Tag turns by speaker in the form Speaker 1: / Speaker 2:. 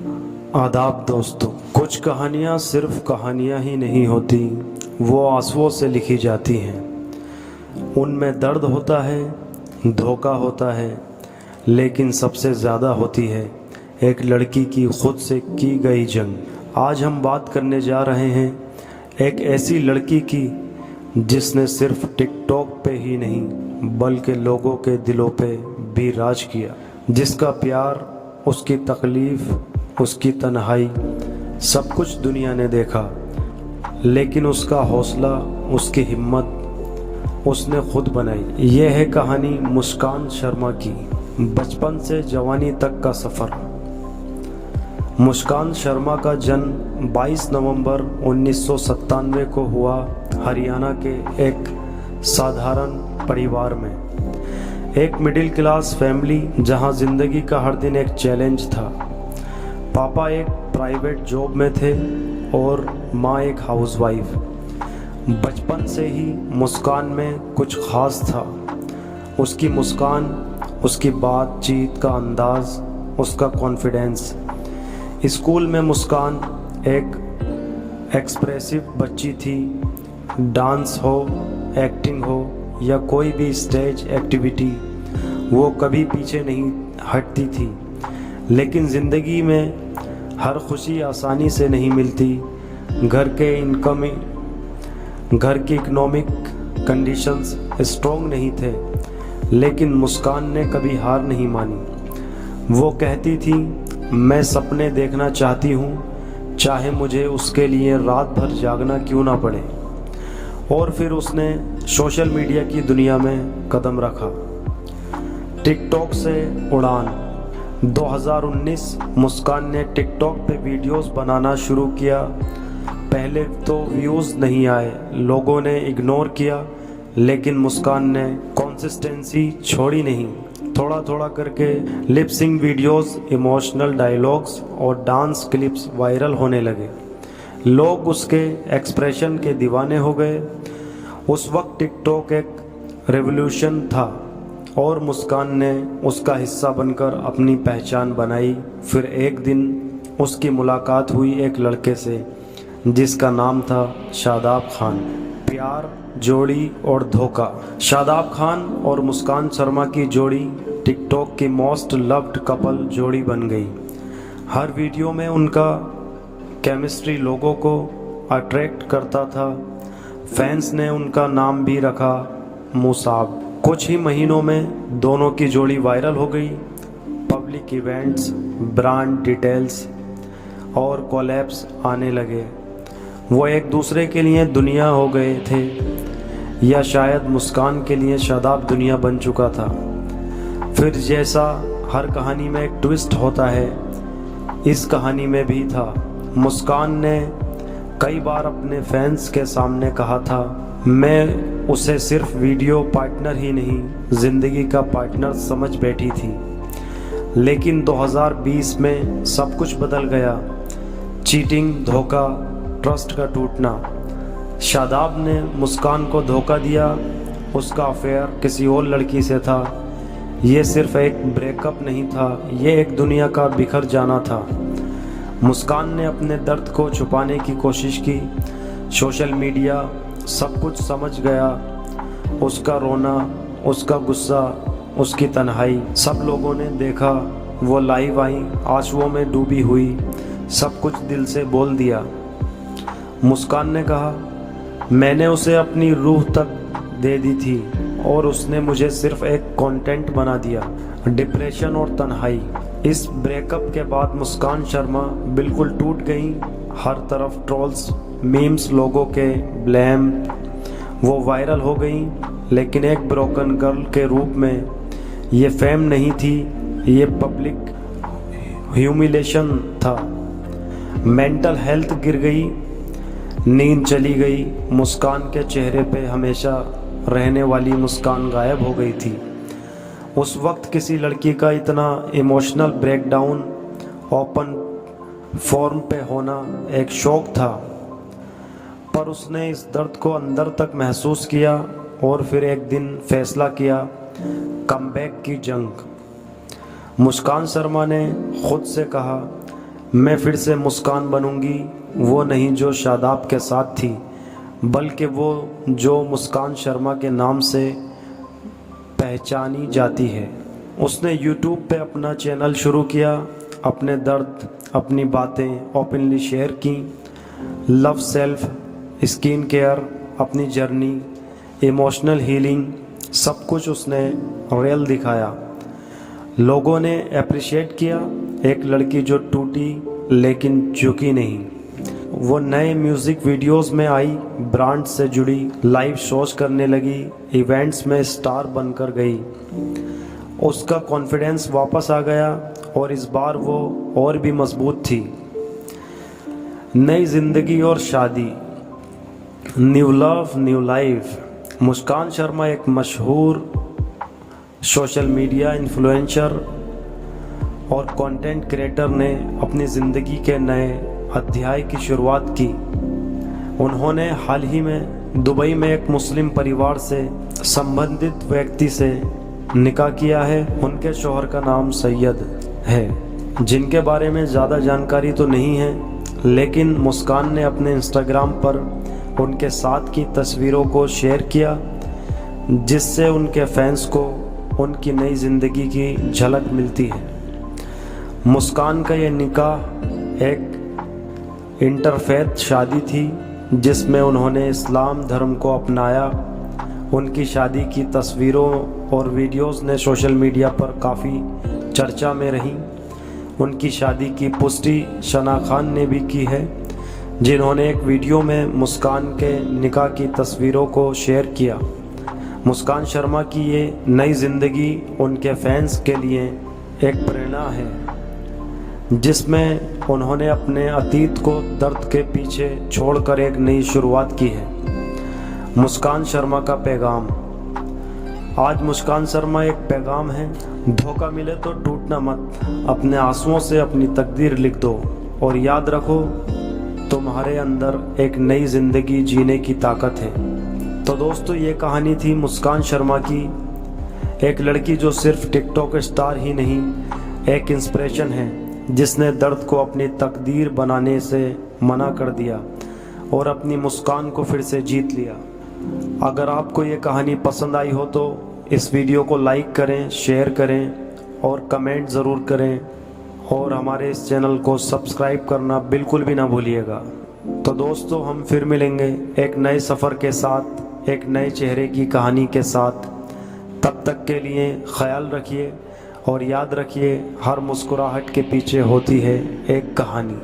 Speaker 1: आदाब दोस्तों, कुछ कहानियाँ सिर्फ कहानियाँ ही नहीं होती, वो आंसुओं से लिखी जाती हैं। उनमें दर्द होता है, धोखा होता है, लेकिन सबसे ज़्यादा होती है एक लड़की की खुद से की गई जंग। आज हम बात करने जा रहे हैं एक ऐसी लड़की की जिसने सिर्फ टिकटॉक पे ही नहीं बल्कि लोगों के दिलों पे भी राज किया, जिसका प्यार, उसकी तकलीफ़, उसकी तन्हाई सब कुछ दुनिया ने देखा, लेकिन उसका हौसला, उसकी हिम्मत उसने खुद बनाई। ये है कहानी मुस्कान शर्मा की, बचपन से जवानी तक का सफ़र। मुस्कान शर्मा का जन्म 22 नवंबर 1997 को हुआ हरियाणा के एक साधारण परिवार में। एक मिडिल क्लास फैमिली जहां ज़िंदगी का हर दिन एक चैलेंज था। पापा एक प्राइवेट जॉब में थे और माँ एक हाउसवाइफ। बचपन से ही मुस्कान में कुछ ख़ास था। उसकी मुस्कान, उसकी बातचीत का अंदाज़, उसका कॉन्फिडेंस। स्कूल में मुस्कान एक एक्सप्रेसिव बच्ची थी। डांस हो, एक्टिंग हो या कोई भी स्टेज एक्टिविटी, वो कभी पीछे नहीं हटती थी। लेकिन ज़िंदगी में हर खुशी आसानी से नहीं मिलती। घर की इकोनॉमिक कंडीशंस स्ट्रॉन्ग नहीं थे, लेकिन मुस्कान ने कभी हार नहीं मानी। वो कहती थी, मैं सपने देखना चाहती हूँ, चाहे मुझे उसके लिए रात भर जागना क्यों ना पड़े। और फिर उसने सोशल मीडिया की दुनिया में कदम रखा। टिकटॉक से उड़ान। 2019 मुस्कान ने टिकटॉक पे वीडियोस बनाना शुरू किया। पहले तो व्यूज़ नहीं आए, लोगों ने इग्नोर किया, लेकिन मुस्कान ने कंसिस्टेंसी छोड़ी नहीं। थोड़ा थोड़ा करके lip sync videos, emotional dialogues और डांस क्लिप्स वायरल होने लगे। लोग उसके एक्सप्रेशन के दीवाने हो गए। उस वक्त टिकटॉक एक रेवोल्यूशन था और मुस्कान ने उसका हिस्सा बनकर अपनी पहचान बनाई। फिर एक दिन उसकी मुलाकात हुई एक लड़के से जिसका नाम था शादाब खान। प्यार, जोड़ी और धोखा। शादाब खान और मुस्कान शर्मा की जोड़ी टिकटॉक की मोस्ट लव्ड कपल जोड़ी बन गई। हर वीडियो में उनका केमिस्ट्री लोगों को अट्रैक्ट करता था। फैंस ने उनका नाम भी रखा मुसाब। कुछ ही महीनों में दोनों की जोड़ी वायरल हो गई। पब्लिक इवेंट्स, ब्रांड डिटेल्स और कोलैब्स आने लगे। वो एक दूसरे के लिए दुनिया हो गए थे, या शायद मुस्कान के लिए शादाब दुनिया बन चुका था। फिर जैसा हर कहानी में एक ट्विस्ट होता है, इस कहानी में भी था। मुस्कान ने कई बार अपने फैंस के सामने कहा था, मैं उसे सिर्फ वीडियो पार्टनर ही नहीं, ज़िंदगी का पार्टनर समझ बैठी थी। लेकिन 2020 में सब कुछ बदल गया। चीटिंग, धोखा, ट्रस्ट का टूटना। शादाब ने मुस्कान को धोखा दिया। उसका अफेयर किसी और लड़की से था। ये सिर्फ एक ब्रेकअप नहीं था, ये एक दुनिया का बिखर जाना था। मुस्कान ने अपने दर्द को छुपाने की कोशिश की। सोशल मीडिया सब कुछ समझ गया। उसका रोना, उसका गुस्सा, उसकी तन्हाई सब लोगों ने देखा। वो लाइव आई, आंसुओं में डूबी हुई, सब कुछ दिल से बोल दिया। मुस्कान ने कहा, मैंने उसे अपनी रूह तक दे दी थी और उसने मुझे सिर्फ एक कंटेंट बना दिया। डिप्रेशन और तन्हाई। इस ब्रेकअप के बाद मुस्कान शर्मा बिल्कुल टूट गई। हर तरफ ट्रोल्स, मीम्स, लोगों के ब्लेम। वो वायरल हो गई, लेकिन एक ब्रोकन गर्ल के रूप में। ये फेम नहीं थी, ये पब्लिक ह्यूमिलेशन था। मेंटल हेल्थ गिर गई, नींद चली गई। मुस्कान के चेहरे पे हमेशा रहने वाली मुस्कान गायब हो गई थी। उस वक्त किसी लड़की का इतना इमोशनल ब्रेकडाउन ओपन फॉर्म पे होना एक शौक था, पर उसने इस दर्द को अंदर तक महसूस किया और फिर एक दिन फैसला किया, कमबैक की जंग। मुस्कान शर्मा ने खुद से कहा, मैं फिर से मुस्कान बनूंगी, वो नहीं जो शादाब के साथ थी, बल्कि वो जो मुस्कान शर्मा के नाम से पहचानी जाती है। उसने यूट्यूब पे अपना चैनल शुरू किया, अपने दर्द, अपनी बातें ओपनली शेयर की। लव सेल्फ, स्किन केयर, अपनी जर्नी, इमोशनल हीलिंग, सब कुछ उसने रियल दिखाया। लोगों ने अप्रिशिएट किया, एक लड़की जो टूटी लेकिन झुकी नहीं। वो नए म्यूज़िक वीडियोस में आई, ब्रांड से जुड़ी, लाइव शोज करने लगी, इवेंट्स में स्टार बनकर गई। उसका कॉन्फिडेंस वापस आ गया और इस बार वो और भी मजबूत थी। नई ज़िंदगी और शादी, न्यू लव न्यू लाइफ। मुस्कान शर्मा एक मशहूर सोशल मीडिया इन्फ्लुएंसर और कंटेंट क्रिएटर ने अपनी ज़िंदगी के नए अध्याय की शुरुआत की। उन्होंने हाल ही में दुबई में एक मुस्लिम परिवार से संबंधित व्यक्ति से निकाह किया है। उनके शौहर का नाम सैयद है, जिनके बारे में ज़्यादा जानकारी तो नहीं है, लेकिन मुस्कान ने अपने इंस्टाग्राम पर उनके साथ की तस्वीरों को शेयर किया, जिससे उनके फैंस को उनकी नई ज़िंदगी की झलक मिलती है। मुस्कान का ये निकाह एक इंटरफेथ शादी थी, जिसमें उन्होंने इस्लाम धर्म को अपनाया। उनकी शादी की तस्वीरों और वीडियोस ने सोशल मीडिया पर काफ़ी चर्चा में रहीं। उनकी शादी की पुष्टि शना खान ने भी की है, जिन्होंने एक वीडियो में मुस्कान के निकाह की तस्वीरों को शेयर किया। मुस्कान शर्मा की ये नई ज़िंदगी उनके फैंस के लिए एक प्रेरणा है, जिसमें उन्होंने अपने अतीत को दर्द के पीछे छोड़कर एक नई शुरुआत की है। मुस्कान शर्मा का पैगाम। आज मुस्कान शर्मा एक पैगाम है, धोखा मिले तो टूटना मत, अपने आंसुओं से अपनी तकदीर लिख दो और याद रखो तुम्हारे अंदर एक नई ज़िंदगी जीने की ताकत है। तो दोस्तों, ये कहानी थी मुस्कान शर्मा की, एक लड़की जो सिर्फ टिकटॉक स्टार ही नहीं, एक इंस्पिरेशन है, जिसने दर्द को अपनी तकदीर बनाने से मना कर दिया और अपनी मुस्कान को फिर से जीत लिया। अगर आपको ये कहानी पसंद आई हो तो इस वीडियो को लाइक करें, शेयर करें और कमेंट ज़रूर करें, और हमारे इस चैनल को सब्सक्राइब करना बिल्कुल भी ना भूलिएगा। तो दोस्तों, हम फिर मिलेंगे एक नए सफ़र के साथ, एक नए चेहरे की कहानी के साथ। तब तक के लिए ख्याल रखिए और याद रखिए, हर मुस्कुराहट के पीछे होती है एक कहानी।